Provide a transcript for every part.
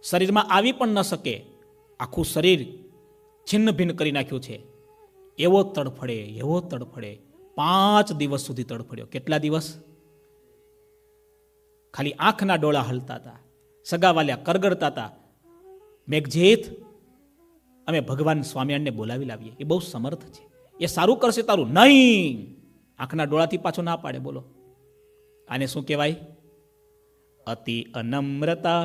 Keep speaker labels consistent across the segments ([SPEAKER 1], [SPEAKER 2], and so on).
[SPEAKER 1] શરીરમાં આવી પણ ન શકે, આખું શરીર છિન્ન ભિન્ન કરી નાખ્યું છે. એવો તડફડે 5 દિવસ સુધી તડફડ્યો. કેટલા દિવસ? ખાલી આંખના ડોળા હલતા હતા, સગાવાલ્યા કરગડતા હતા. મેઘજીત, અમે ભગવાન સ્વામિનારાયણને બોલાવી લાવીએ, એ બહુ સમર્થ છે, એ સારું કરશે તારું. નહીં, આંખના ડોળાથી પાછો ના પાડે. બોલો, આને શું કહેવાય? અતિ અનમ્રતા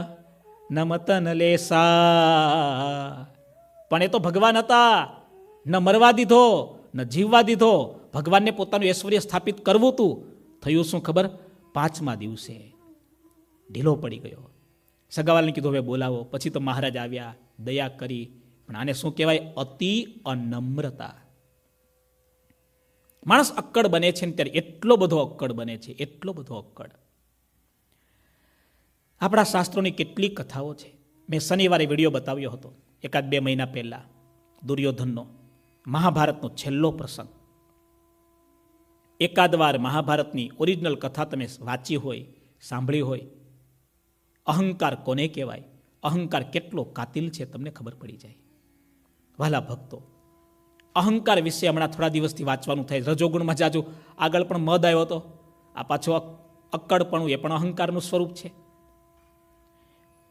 [SPEAKER 1] નમતન લેસા. પણ એ તો ભગવાન હતા, ન મરવા દીધો ન જીવવા દીધો. ભગવાનને પોતાનું ઐશ્વર્ય સ્થાપિત કરવું હતું. થયું શું ખબર? 5મા દિવસે ઢીલો પડી ગયો. સગાવાલને કીધું હવે બોલાવો. પછી તો મહારાજ આવ્યા, દયા કરી. પણ આને શું કહેવાય? અતિ અનમ્રતા. માણસ અક્કડ બને છે ને ત્યારે એટલો બધો અક્કડ બને છે, એટલો બધો અક્કડ. આપણા શાસ્ત્રોની કેટલી કથાઓ છે. મેં શનિવારે વિડીયો બતાવ્યો હતો 1-2 મહિના પહેલા, દુર્યોધનનો, મહાભારતનો છેલ્લો પ્રસંગ. એકાદ વાર મહાભારતની ઓરિજિનલ કથા તમે વાંચી હોય, સાંભળી હોય. અહંકાર કોને કહેવાય, અહંકાર કેટલો કાતિલ છે તમને ખબર પડી જાય. વાલા ભક્તો, અહંકાર વિશે હમણાં થોડા દિવસથી વાંચવાનું થાય. રજોગુણમાં જાજુ આગળ પણ મદ આવ્યો હતો. આ પાછો અક્કડપણું, એ પણ અહંકારનું સ્વરૂપ છે.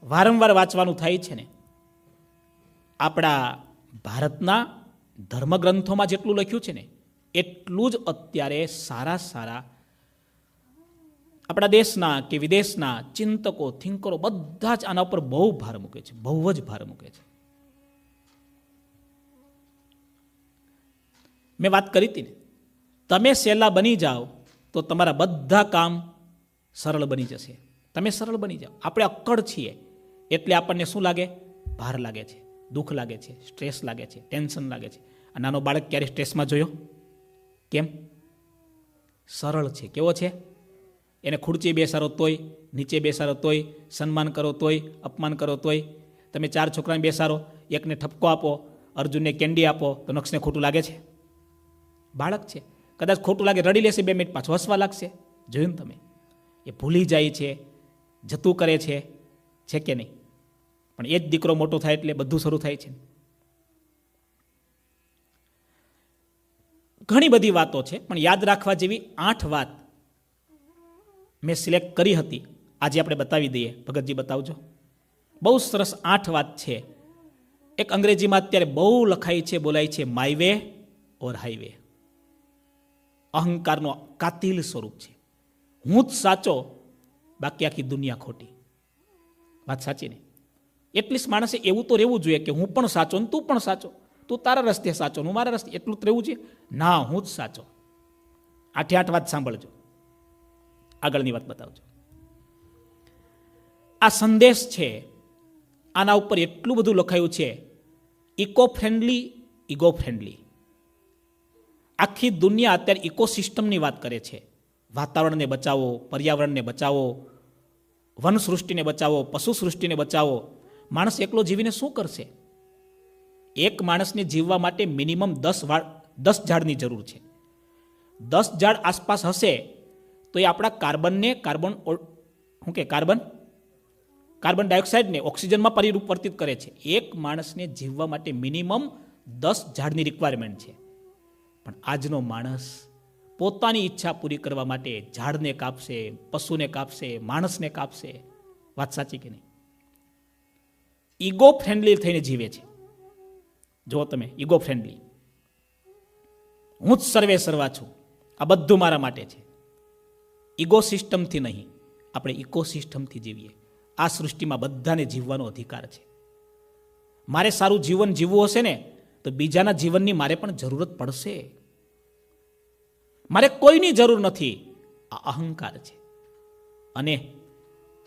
[SPEAKER 1] વારંવાર વાંચવાનું થાય છે ને. આપણા ભારતના ધર્મગ્રંથોમાં જેટલું લખ્યું છે ને એટલું જ અત્યારે સારા સારા આપણા દેશના કે વિદેશના ચિંતકો, થિંકરો બધા જ આના ઉપર બહુ ભાર મૂકે છે, બહુ જ ભાર મૂકે છે. મેં વાત કરી હતી ને, તમે સહેલા બની જાઓ તો તમારા બધા કામ સરળ બની જશે. તમે સરળ બની જાઓ. આપણે અક્કડ છીએ એટલે આપણને શું લાગે? ભાર લાગે છે, દુઃખ લાગે છે, સ્ટ્રેસ લાગે છે, ટેન્શન લાગે છે. આ નાનો બાળક ક્યારે સ્ટ્રેસમાં જોયો? કેમ? સરળ છે. કેવો છે? એને ખુરચી બેસારો તોય, નીચે બેસારો તોય, સન્માન કરો તોય, અપમાન કરો તોય. તમે 4 છોકરાને બેસારો, એકને ઠપકો આપો, અર્જુનને કેન્ડી આપો, તો નક્ષને ખોટું લાગે છે? બાળક છે, કદાચ ખોટું લાગે રડી લેશે, 2 મિનિટ પાછું હસવા લાગશે. જોયું ને તમે? એ ભૂલી જાય છે, જતું કરે છે કે નહીં? પણ એ જ દીકરો મોટો થાય એટલે બધું શરૂ થાય છે. ઘણી બધી વાતો છે, પણ યાદ રાખવા જેવી 8 વાત મેં સિલેક્ટ કરી હતી. આજે આપણે બતાવી દઈએ. ભગતજી બતાવજો. બહુ સરસ 8 વાત છે. એક અંગ્રેજીમાં અત્યારે બહુ લખાય છે, બોલાય છે, માય વે ઓર હાઈવે. અહંકારનો કાતિલ સ્વરૂપ છે. હું જ સાચો, બાકી આખી દુનિયા ખોટી. વાત સાચી ને? એટલીસ્ટ માણસે એવું તો રહેવું જોઈએ કે હું પણ સાચો ને તું પણ સાચો, તું તારા રસ્તે સાચો, હું મારા રસ્તે. એટલું જ રહેવું છે. ના, હું જ સાચો. 8 વાત સાંભળજો. આગળની વાત બતાવજો. આ સંદેશ છે, આના ઉપર એટલું બધું લખાયું છે. Eco friendly, ego friendly. આખી દુનિયા અત્યારે ઇકોસિસ્ટમની વાત કરે છે. વાતાવરણને બચાવો, પર્યાવરણને બચાવો, વન સૃષ્ટિને બચાવો, પશુ સૃષ્ટિને બચાવો. માણસ એકલો જીવીને શું કરશે? એક માણસને જીવવા માટે મિનિમમ 10 ઝાડની જરૂર છે. 10 ઝાડ આસપાસ હશે તો એ આપણા કાર્બન ડાયોક્સાઇડને ઓક્સિજનમાં પરિવર્તિત કરે છે. એક માણસને જીવવા માટે મિનિમમ 10 ઝાડની રિક્વાયરમેન્ટ છે. પણ આજનો માણસ પોતાની ઈચ્છા પૂરી કરવા માટે ઝાડને કાપશે, પશુને કાપશે, માણસને કાપશે. વાત સાચી કે નહીં? ઈગો ફ્રેન્ડલી થઈને જીવે છે. જો તમે, ઈગો ફ્રેન્ડલી. હું જ સર્વે સર્વા છું, આ બધું મારા માટે છે. ઈગો સિસ્ટમથી નહીં, આપણે ઇકોસિસ્ટમથી જીવીએ. આ સૃષ્ટિમાં બધાને જીવવાનો અધિકાર છે. મારે સારું જીવન જીવવું હશે ને તો બીજાના જીવનની મારે પણ જરૂરત પડશે. મારે કોઈની જરૂર નથી. આ અહંકાર છે. અને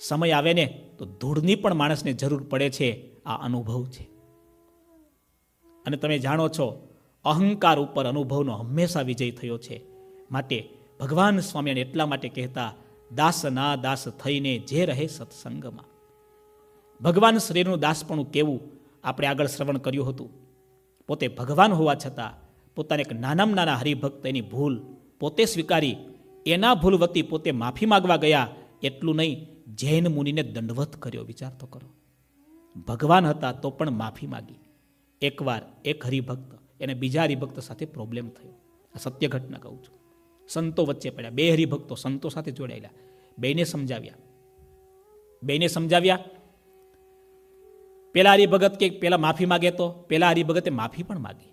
[SPEAKER 1] સમય આવે ને તો ધૂળની પણ માણસને જરૂર પડે છે. આ અનુભવ છે. અને તમે જાણો છો, અહંકાર ઉપર અનુભવનો હંમેશા વિજય થયો છે. માટે ભગવાન સ્વામિનારાયણ એટલા માટે કહેતા, દાસના દાસ થઈને જે રહે સત્સંગમાં. ભગવાન શરીરનું દાસપણું કેવું આપણે આગળ શ્રવણ કર્યું હતું. પોતે ભગવાન હોવા છતાં પોતાને એક નાનામાં નાના હરિભક્ત એની ભૂલ પોતે સ્વીકારી, એના ભૂલ વતી પોતે માફી માગવા ગયા. એટલું નહીં, જૈન મુનિને દંડવત કર્યો. વિચાર તો કરો. ભગવાન હતા તો પણ માફી માગી. એકવાર એક હરિભક્ત એને બીજા હરિભક્ત સાથે પ્રોબ્લેમ થયો. આ સત્ય ઘટના કહું છું. સંતો વચ્ચે પડ્યા, બે હરિભક્તો સંતો સાથે જોડાયેલા. બેને સમજાવ્યા. પેલા હરિભગત કે પેલા માફી માગે, તો પેલા હરિભગતે માફી પણ માગી.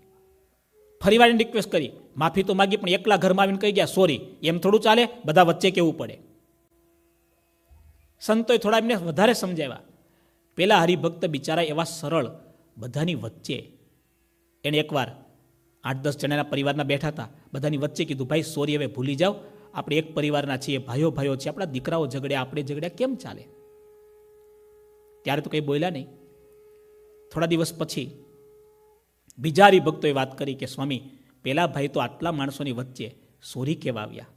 [SPEAKER 1] ફરીવાર એને રિક્વેસ્ટ કરી, માફી તો માગી, પણ એકલા ઘરમાં આવીને કહી ગયા સોરી. એમ થોડું ચાલે, બધા વચ્ચે કેવું પડે. સંતોએ થોડા એમને વધારે સમજાવ્યા. પેલા હરિભક્ત બિચારા એવા સરળ, બધાની વચ્ચે એને એકવાર 8-10 જણાના પરિવારના બેઠા હતા, બધાની વચ્ચે કીધું, ભાઈ સોરી, હવે ભૂલી જાઓ, આપણે એક પરિવારના છીએ, ભાઈઓ છીએ, આપણા દીકરાઓ ઝઘડ્યા, આપણે ઝઘડ્યા, કેમ ચાલે? ત્યારે તો કંઈ બોલ્યા નહીં. થોડા દિવસ પછી બીજા હરિભક્તોએ વાત કરી કે સ્વામી, પેલા ભાઈ તો આટલા માણસોની વચ્ચે સોરી કહેવા આવ્યા,